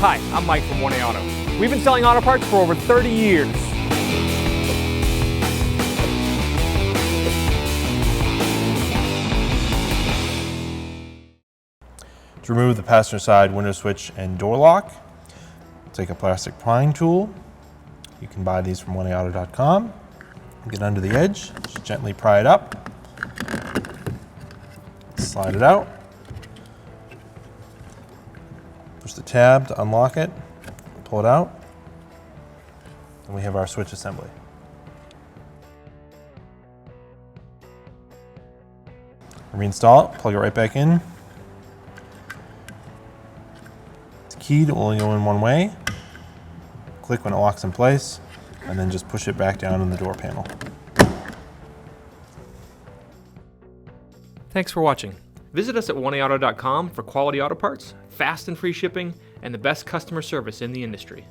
Hi, I'm Mike from 1A Auto. We've been selling auto parts for over 30 years. To remove the passenger side window switch and door lock, take a plastic prying tool. You can buy these from 1aauto.com. Get under the edge, just gently pry it up, slide it out, push the tab to unlock it, pull it out, and we have our switch assembly. Reinstall it, plug it right back in. It's keyed, it will only go in one way. Click when it locks in place, and then just push it back down in the door panel. Thanks for watching. Visit us at 1aauto.com for quality auto parts, fast and free shipping, and the best customer service in the industry.